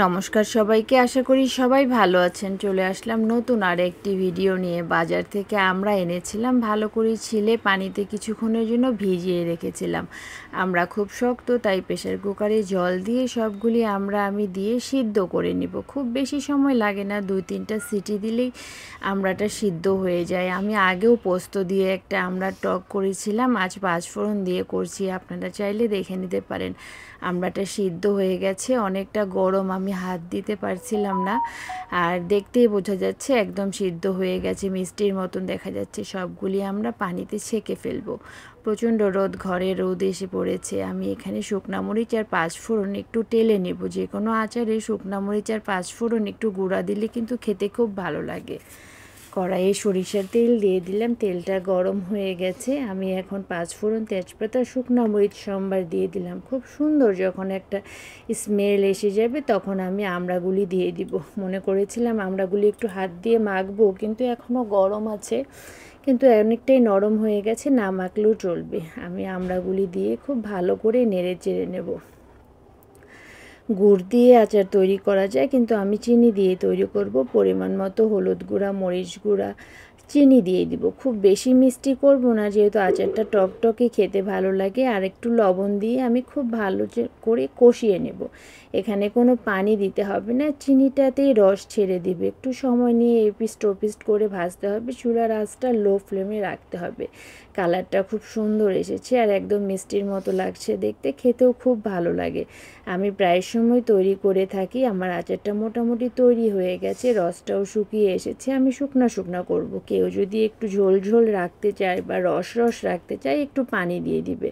নমস্কার সবাইকে, আশা করি সবাই ভালো আছেন। চলে আসলাম নতুন আর একটি ভিডিও নিয়ে। বাজার থেকে আমরা এনেছিলাম, ভালো করে ছিলে পানিতে কিছুক্ষণের জন্য ভিজিয়ে রেখেছিলাম। আমরা খুব শক্ত, তাই প্রেসার কুকারে জল দিয়ে সবগুলি আমি দিয়ে সিদ্ধ করে নিব। খুব বেশি সময় লাগে না, 2-3টা সিটি দিলেই আমড়াটা সিদ্ধ হয়ে যায়। আমি আগেও পোস্ত দিয়ে একটা আমড়ার টক করেছিলাম, আজ পাঁচফোড়ন দিয়ে করছি, আপনারা চাইলে দেখে নিতে পারেন। আমড়াটা সিদ্ধ হয়ে গেছে, অনেকটা গরম, আমি হাত দিতে পারছিলাম না। আর দেখতেই বোঝা যাচ্ছে একদম সিদ্ধ হয়ে গেছে, মিষ্টির মতন দেখা যাচ্ছে। সবগুলি আমরা পানিতে ছেঁকে ফেলবো। প্রচণ্ড রোদ, ঘরে রোদ এসে পড়েছে। আমি এখানে শুকনা মরিচ আর পাঁচফোড়ন একটু টেলে নেব। যে কোনো আচারে শুকনা মরিচ আর পাঁচফোড়ন একটু গুঁড়া দিলে কিন্তু খেতে খুব ভালো লাগে। কড়াইয়ে সরিষার তেল দিয়ে দিলাম, তেলটা গরম হয়ে গেছে। আমি এখন পাঁচফোড়ন, তেজপাতা, শুকনো মরিচ সোমবার দিয়ে দিলাম। খুব সুন্দর যখন একটা স্মেল এসে যাবে তখন আমি আমড়াগুলি দিয়ে দিব। মনে করেছিলাম আমড়াগুলি একটু হাত দিয়ে মাখবো, কিন্তু এখনও গরম আছে, কিন্তু অনেকটাই নরম হয়ে গেছে, না মাখলেও চলবে। আমি আমড়াগুলি দিয়ে খুব ভালো করে নেড়ে চেড়ে নেব। গুড় দিয়ে আচার তৈরি করা যায়, কিন্তু আমি চিনি দিয়ে তৈরি করব। পরিমাণ মতো হলুদ গুঁড়া, মরিচ গুঁড়া, চিনি দিয়ে দিব। খুব বেশি মিষ্টি করব না, যেহেতু আচারটা টকটকে খেতে ভালো লাগে। আর একটু লবণ দিয়ে আমি খুব ভালো করে কষিয়ে নেব। এখানে কোনো পানি দিতে হবে না, চিনিটাতেই রস ছেড়ে দিবে। একটু সময় নিয়ে এপিস্ট ওপিস্ট করে ভাজতে হবে। চুলার আঁচটা লো ফ্লেমে রাখতে হবে। কালারটা খুব সুন্দর এসেছে আর একদম মিষ্টির মতো লাগছে দেখতে, খেতেও খুব ভালো লাগে। আমি প্রায় সময় তৈরি করে থাকি। আমার আচারটা মোটামুটি তৈরি হয়ে গেছে, রসটাও শুকিয়ে এসেছে। আমি শুকনা শুকনা করব। কেউ যদি একটু ঝোল ঝোল রাখতে চায় বা রস রস রাখতে চায়, একটু পানি দিয়ে দিবে।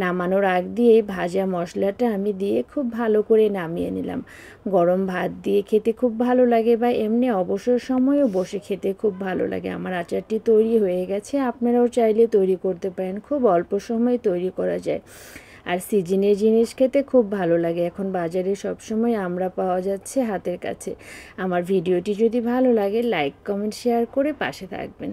নামানোর আগ দিয়ে ভাজা মশলাটা আমি দিয়ে খুব ভালো করে নামিয়ে নিলাম। গরম ভাত দিয়ে খেতে খুব ভালো লাগে, বা এমনি অবসর সময়েও বসে খেতে খুব ভালো লাগে। আমার আচারটি তৈরি হয়ে গেছে, আপনারাও চাইলে তৈরি করতে পারেন। খুব অল্প সময়ে তৈরি করা যায়। আর সিজনের জিনিস খেতে খুব ভালো লাগে। এখন বাজারে সবসময় আমড়া পাওয়া যাচ্ছে হাতের কাছে। আমার ভিডিওটি যদি ভালো লাগে, লাইক, কমেন্ট, শেয়ার করে পাশে থাকবেন।